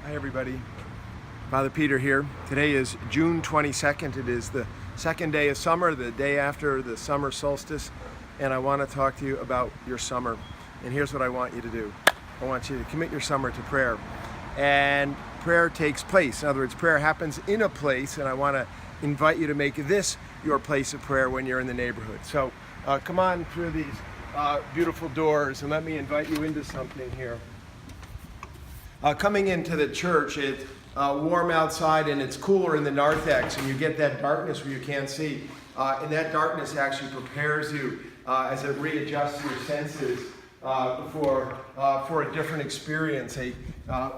Hi everybody, Father Peter here. Today is June 22nd. It is the second day of summer, the day after the summer solstice, and I want to talk to you about your summer. And here's what I want you to do. I want you to commit your summer to prayer. And prayer takes place. In other words, prayer happens in a place, and I want to invite you to make this your place of prayer when you're in the neighborhood. So come on through these beautiful doors and let me invite you into something here. Coming into the church, it's warm outside and it's cooler in the narthex, and you get that darkness where you can't see. And that darkness actually prepares you as it readjusts your senses for a different experience, a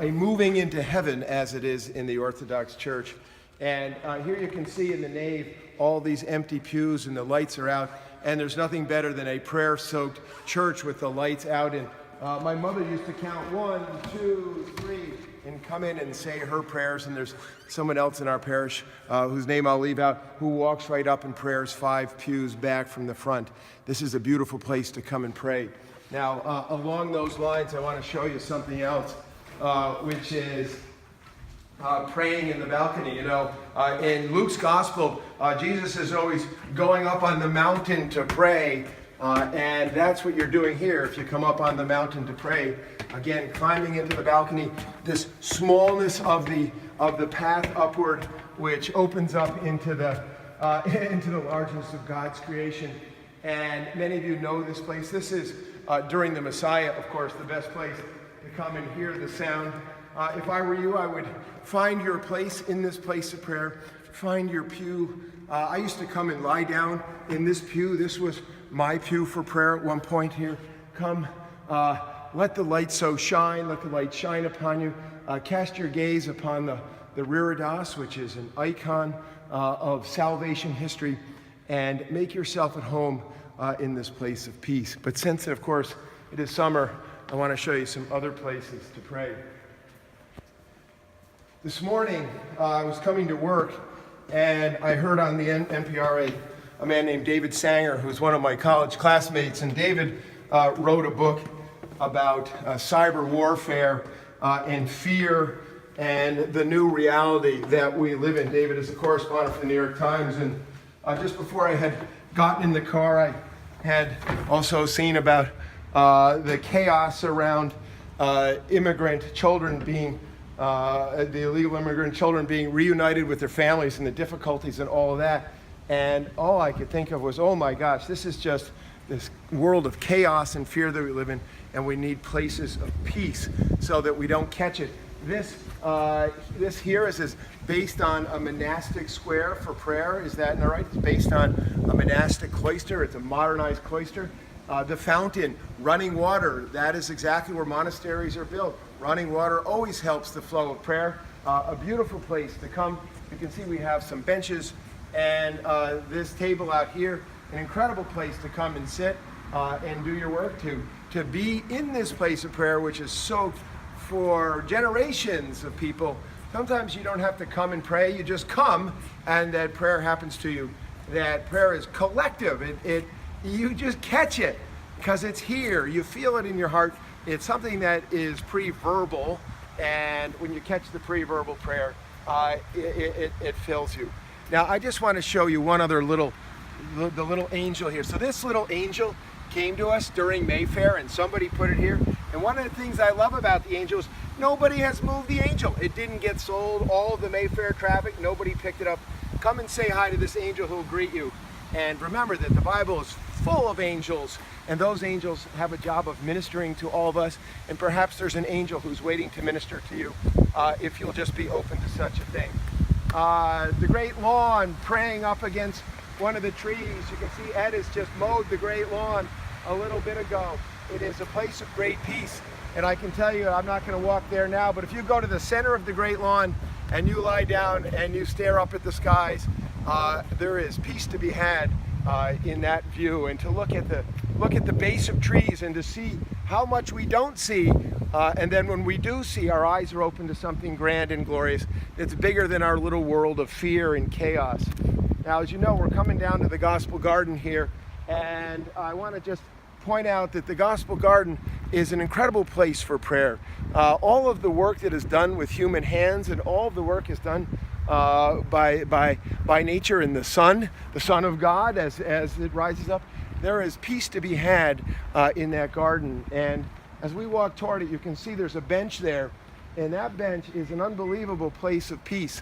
moving into heaven as it is in the Orthodox Church. And here you can see in the nave all these empty pews and the lights are out, and there's nothing better than a prayer-soaked church with the lights out. And my mother used to count 1, 2, 3, and come in and say her prayers. And there's someone else in our parish whose name I'll leave out, who walks right up and prays 5 pews back from the front. This is a beautiful place to come and pray. Now, along those lines, I want to show you something else, which is praying in the balcony. You know, in Luke's gospel, Jesus is always going up on the mountain to pray. And that's what you're doing here if you come up on the mountain to pray. Again, climbing into the balcony, this smallness of the path upward, which opens up into the largeness of God's creation. And many of you know this place. This is, during the Messiah, of course, the best place to come and hear the sound. If I were you, I would find your place in this place of prayer. Find your pew. I used to come and lie down in this pew. This was my pew for prayer at one point here. Come, let the light so shine, let the light shine upon you. Cast your gaze upon the reredos, which is an icon of salvation history, and make yourself at home in this place of peace. But since, of course, it is summer, I want to show you some other places to pray. This morning, I was coming to work, and I heard on the NPR a man named David Sanger, who's one of my college classmates. And David wrote a book about cyber warfare and fear and the new reality that we live in. David is a correspondent for the New York Times. And just before I had gotten in the car, I had also seen about the chaos around immigrant children being the illegal immigrant children being reunited with their families and the difficulties and all of that. And all I could think of was, oh my gosh, this is just this world of chaos and fear that we live in, and we need places of peace so that we don't catch it. This here is based on a monastic square for prayer. Is that not right? It's based on a monastic cloister. It's a modernized cloister. The fountain, running water, that is exactly where monasteries are built. Running water always helps the flow of prayer. A beautiful place to come. You can see we have some benches and this table out here. An incredible place to come and sit and do your work, to be in this place of prayer, which is soaked for generations of people. Sometimes you don't have to come and pray. You just come and that prayer happens to you. That prayer is collective. You just catch it because it's here. You feel it in your heart. It's something that is pre-verbal, and when you catch the pre-verbal prayer, it fills you. Now, I just want to show you one other little angel here. So this little angel came to us during Mayfair, and somebody put it here. And one of the things I love about the angel is nobody has moved the angel. It didn't get sold. All of the Mayfair traffic, nobody picked it up. Come and say hi to this angel who will greet you. And remember that the Bible is full of angels, and those angels have a job of ministering to all of us. And perhaps there's an angel who's waiting to minister to you if you'll just be open to such a thing. The great lawn, praying up against one of the trees. You can see Ed has just mowed the great lawn a little bit ago. It is a place of great peace. And I can tell you, I'm not going to walk there now, but if you go to the center of the great lawn and you lie down and you stare up at the skies, there is peace to be had in that view. And to look at the base of trees and to see how much we don't see, and then when we do see, our eyes are open to something grand and glorious that's bigger than our little world of fear and chaos. Now, as you know, we're coming down to the Gospel Garden here, and I want to just point out that the Gospel Garden is an incredible place for prayer. All of the work that is done with human hands, and all of the work is done by nature and the Son of God as it rises up. There is peace to be had in that garden. And as we walk toward it, you can see there's a bench there, and that bench is an unbelievable place of peace.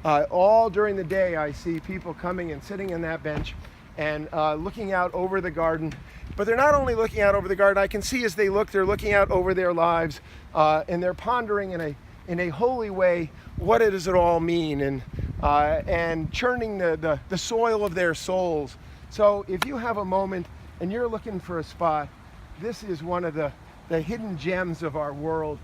All during the day, I see people coming and sitting in that bench and looking out over the garden. But they're not only looking out over the garden. I can see as they look, they're looking out over their lives, and they're pondering in a holy way what does it all mean, and churning the soil of their souls. So if you have a moment and you're looking for a spot, this is one of the hidden gems of our world,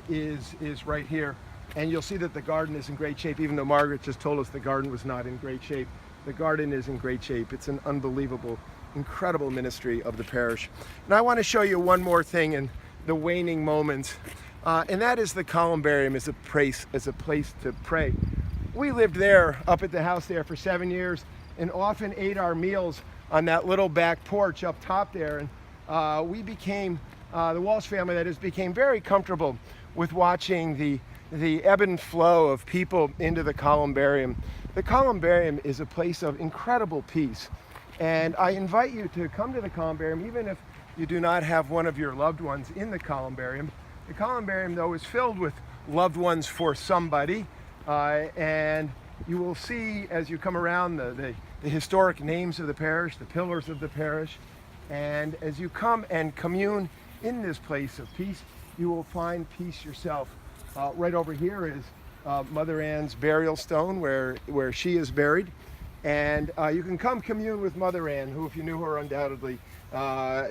is right here. And you'll see that the garden is in great shape, even though Margaret just told us the garden was not in great shape. The garden is in great shape. It's an unbelievable, incredible ministry of the parish. And I want to show you one more thing in the waning moments, and that is the columbarium as a place to pray. We lived there, up at the house there, for 7 years, and often ate our meals on that little back porch up top there. And we became, the Walsh family that is, became very comfortable with watching the ebb and flow of people into the columbarium. The columbarium is a place of incredible peace. And I invite you to come to the columbarium, even if you do not have one of your loved ones in the columbarium. The columbarium, though, is filled with loved ones for somebody. And you will see, as you come around, the historic names of the parish, the pillars of the parish. And as you come and commune in this place of peace, you will find peace yourself. Right over here is Mother Ann's burial stone, where she is buried. And you can come commune with Mother Ann, who, if you knew her, undoubtedly,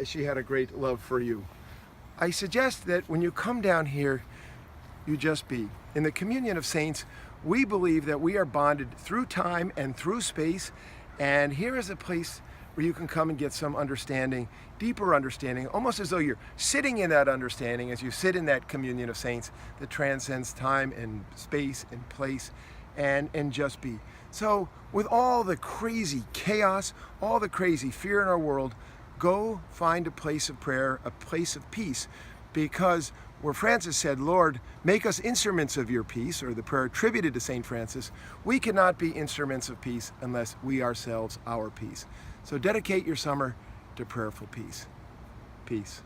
she had a great love for you. I suggest that when you come down here, you just be. In the Communion of Saints, we believe that we are bonded through time and through space, and here is a place where you can come and get some understanding, deeper understanding, almost as though you're sitting in that understanding as you sit in that Communion of Saints that transcends time and space and place, and just be. So with all the crazy chaos, all the crazy fear in our world, go find a place of prayer, a place of peace, because where Francis said, Lord, make us instruments of your peace, or the prayer attributed to St. Francis, we cannot be instruments of peace unless we ourselves are peace. So dedicate your summer to prayerful peace. Peace.